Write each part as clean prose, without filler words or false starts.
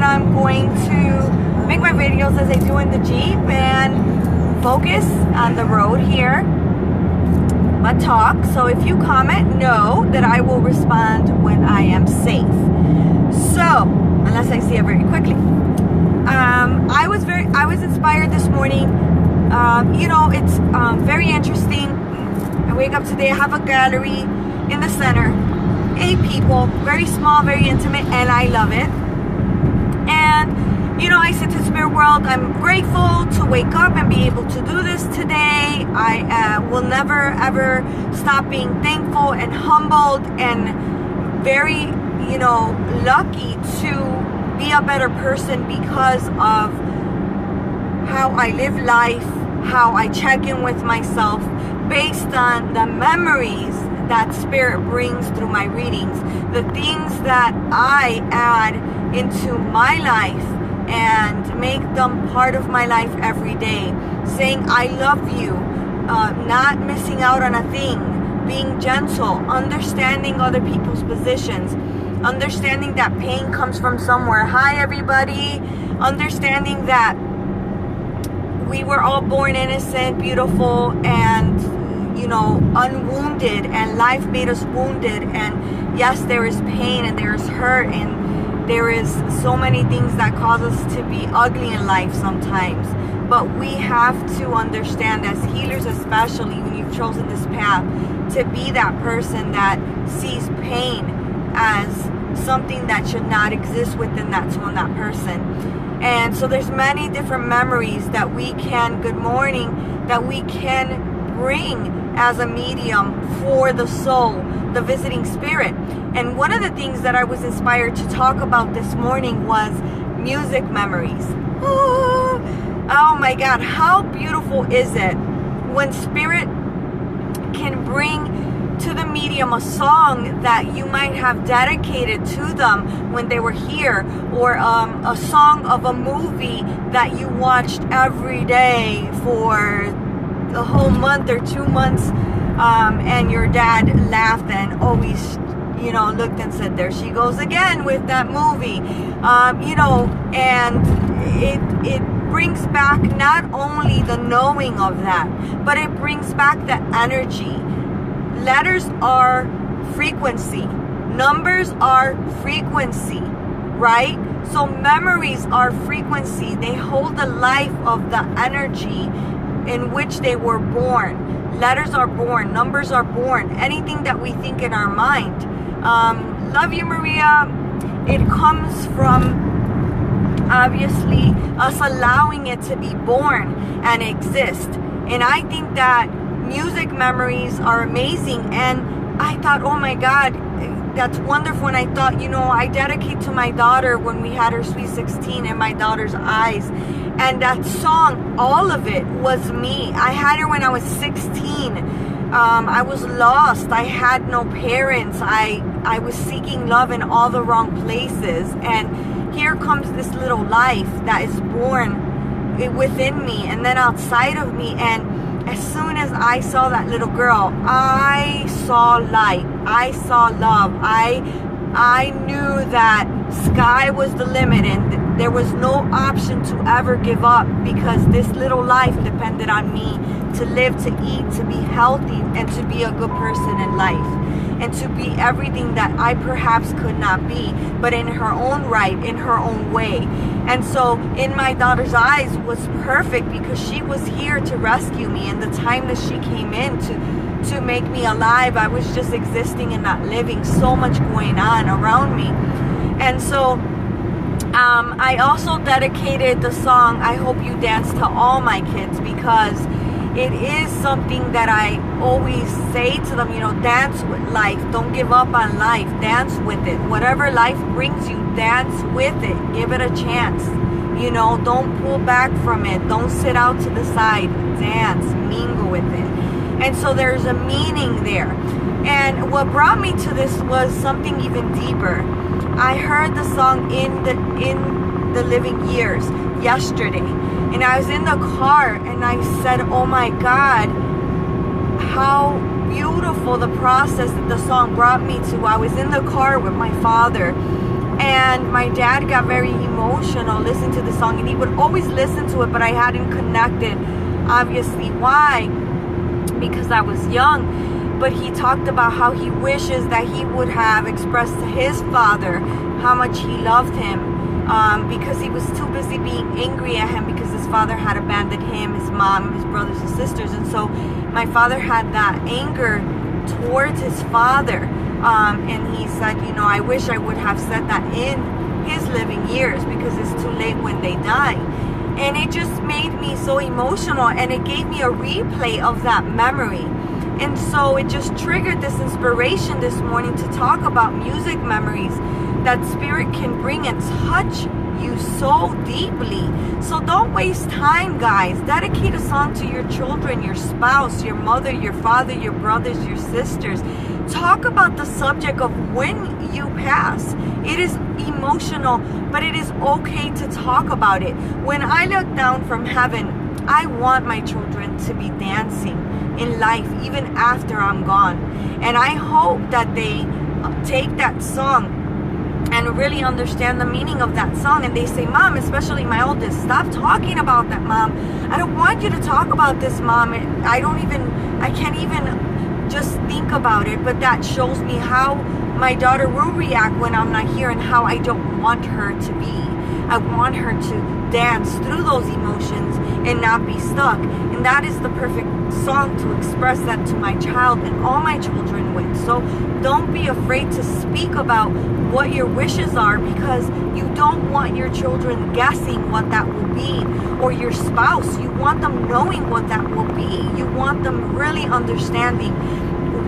I'm going to make my videos as I do in the Jeep and focus on the road here, but talk. So if you comment, know that I will respond when I am safe. So, unless I see it very quickly. I was inspired this morning. You know, it's very interesting. I wake up today, I have a gallery in the center, 8 people, very small, very intimate, and I love it. And, you know, I said to Spirit World, I'm grateful to wake up and be able to do this today. I will never, ever stop being thankful and humbled and very, you know, lucky to be a better person because of how I live life, how I check in with myself based on the memories that Spirit brings through my readings, the things that I add into my life and make them part of my life every day, saying I love you, not missing out on a thing, being gentle, understanding other people's positions, understanding that pain comes from somewhere. Hi everybody. Understanding that we were all born innocent, beautiful, and, you know, unwounded, and life made us wounded. And yes, there is pain and there is hurt and there is so many things that cause us to be ugly in life sometimes. But we have to understand, as healers especially, when you've chosen this path, to be that person that sees pain as something that should not exist within that soul and that person. And so there's many different memories that we can, good morning, that we can bring as a medium for the soul, the visiting spirit. And one of the things that I was inspired to talk about this morning was music memories. Ooh, oh my God, how beautiful is it when spirit can bring to the medium a song that you might have dedicated to them when they were here, or a song of a movie that you watched every day for a whole month or 2 months, and your dad laughed and always, you know, looked and said, there she goes again with that movie, you know, and it brings back not only the knowing of that, but it brings back the energy. Letters are frequency. Numbers are frequency, right? So memories are frequency. They hold the life of the energy in which they were born. Letters are born. Numbers are born. Anything that we think in our mind. Love you, Maria. It comes from, obviously, us allowing it to be born and exist. And I think that music memories are amazing. And I thought, oh my God, that's wonderful. And I thought, you know, I dedicate to my daughter when we had her sweet 16 in my daughter's eyes. And that song, all of it was me. I had her when I was 16. I was lost. I had no parents. I was seeking love in all the wrong places. And here comes this little life that is born within me and then outside of me. And as soon as I saw that little girl, I saw light. I saw love. I knew that sky was the limit and there was no option to ever give up, because this little life depended on me to live, to eat, to be healthy, and to be a good person in life, and to be everything that I perhaps could not be, but in her own right, in her own way. And so in my daughter's eyes was perfect, because she was here to rescue me. And the time that she came in to make me alive, I was just existing and not living. So much going on around me. And so I also dedicated the song I Hope You Dance to all my kids, because it is something that I always say to them, you know, dance with life. Don't give up on life. Dance with it. Whatever life brings you, dance with it. Give it a chance. You know, don't pull back from it. Don't sit out to the side. Dance. Mingle with it. And so there's a meaning there. And what brought me to this was something even deeper. I heard the song in the Living Years yesterday, and I was in the car and I said, oh my God, how beautiful the process that the song brought me to. I was in the car with my father And my dad got very emotional listening to the song, and he would always listen to it, but I hadn't connected. Obviously, why? Because I was young. But he talked about how he wishes that he would have expressed to his father how much he loved him, because he was too busy being angry at him because his father had abandoned him, his mom, his brothers and sisters. And so my father had that anger towards his father, and he said, you know, I wish I would have said that in his living years, because it's too late when they die. And it just made me so emotional, and it gave me a replay of that memory. And so it just triggered this inspiration this morning to talk about music memories that spirit can bring and touch you so deeply. So don't waste time, guys. Dedicate a song to your children, your spouse, your mother, your father, your brothers, your sisters. Talk about the subject of when you pass. It is emotional, but it is okay to talk about it. When I look down from heaven, I want my children to be dancing in life even after I'm gone. And I hope that they take that song and really understand the meaning of that song, and they say, Mom, especially my oldest, stop talking about that, Mom. I don't want you to talk about this, Mom. I can't even just think about it. But that shows me how my daughter will react when I'm not here, and how I don't want her to be. I want her to dance through those emotions and not be stuck. And that is the perfect song to express that to my child and all my children with. So don't be afraid to speak about what your wishes are, because you don't want your children guessing what that will be, or your spouse. You want them knowing what that will be. You want them really understanding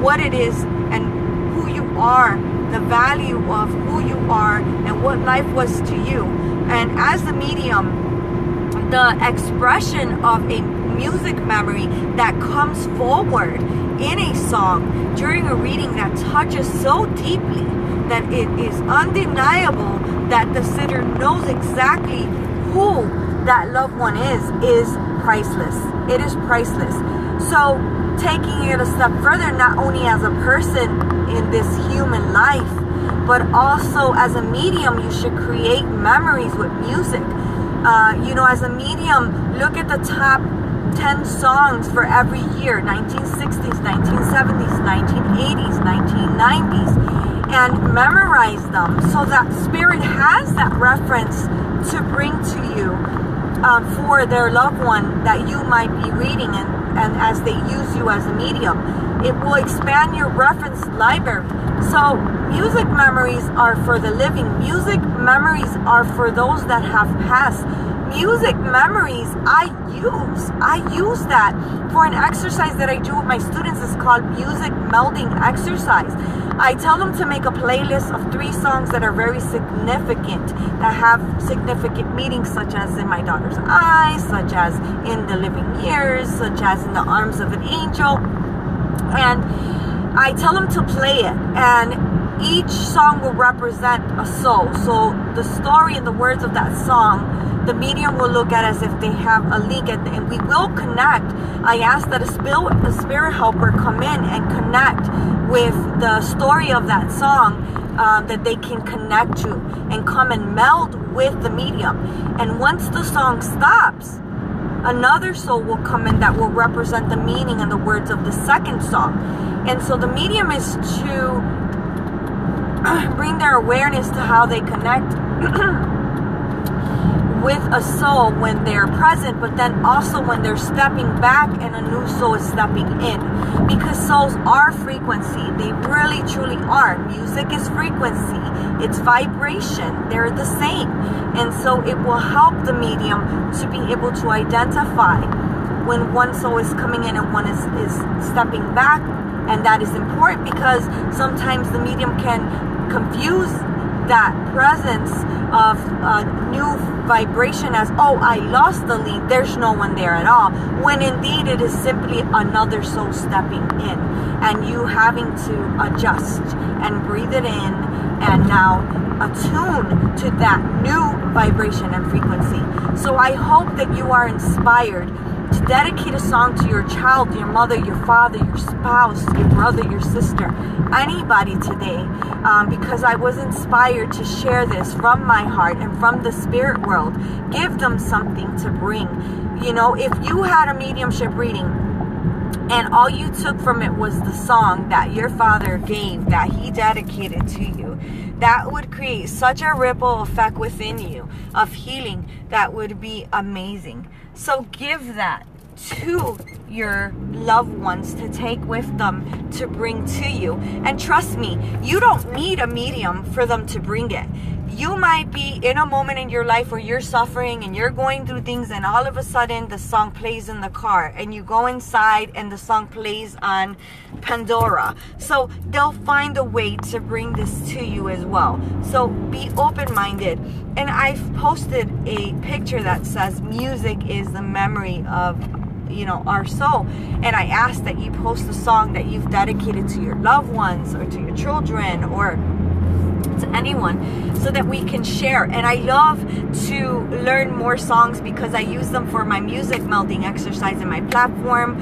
what it is and who you are, the value of who you are, and what life was to you. And as a medium, the expression of a music memory that comes forward in a song during a reading that touches so deeply that it is undeniable that the sitter knows exactly who that loved one is priceless. It is priceless. So taking it a step further, not only as a person in this human life, but also as a medium, you should create memories with music. You know, as a medium, look at the top 10 songs for every year, 1960s, 1970s, 1980s, 1990s, and memorize them so that spirit has that reference to bring to you for their loved one that you might be reading, and as they use you as a medium. It will expand your reference library. So music memories are for the living. Music memories are for those that have passed. Music memories, I use that for an exercise that I do with my students. It's called music melding exercise. I tell them to make a playlist of 3 songs that are very significant, that have significant meanings, such as In My Daughter's Eyes, such as In the Living Years, such as In the Arms of an Angel. And I tell them to play it, and each song will represent a soul. So the story and the words of that song, the medium will look at as if they have a link, and we will connect. I ask that a spirit helper come in and connect with the story of that song, that they can connect to, and come and meld with the medium. And once the song stops, another soul will come in that will represent the meaning and the words of the second song. And so the medium is to bring their awareness to how they connect with a soul when they're present, but then also when they're stepping back and a new soul is stepping in. Because souls are frequency. They really truly are. Music is frequency. It's vibration. They're the same. And so it will help the medium to be able to identify when one soul is coming in and one is stepping back. And that is important, because sometimes the medium can confuse that presence of new vibration as, oh, I lost the lead, there's no one there at all, when indeed it is simply another soul stepping in, and you having to adjust and breathe it in, and now attune to that new vibration and frequency. So I hope that you are inspired to dedicate a song to your child, your mother, your father, your spouse, your brother, your sister, anybody today, because I was inspired to share this from my heart and from the spirit world. Give them something to bring. You know, if you had a mediumship reading and all you took from it was the song that your father gave, that he dedicated to you, that would create such a ripple effect within you of healing that would be amazing. So give that to your loved ones to take with them, to bring to you. And trust me, you don't need a medium for them to bring it. You might be in a moment in your life where you're suffering and you're going through things, and all of a sudden the song plays in the car, and you go inside and the song plays on Pandora. So they'll find a way to bring this to you as well. So be open-minded. And I've posted a picture that says music is the memory of, you know, our soul. And I ask that you post a song that you've dedicated to your loved ones or to your children or to anyone, so that we can share. And I love to learn more songs because I use them for my music melding exercise in my platform,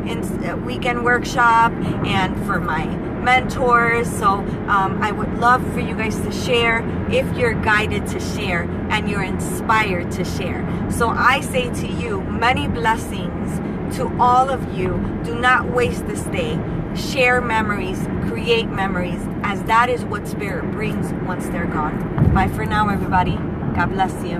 in weekend workshop, and for my mentors. So I would love for you guys to share if you're guided to share and you're inspired to share. So I say to you, many blessings to all of you. Do not waste this day. Share memories, create memories, as that is what spirit brings once they're gone. Bye for now, everybody. God bless you.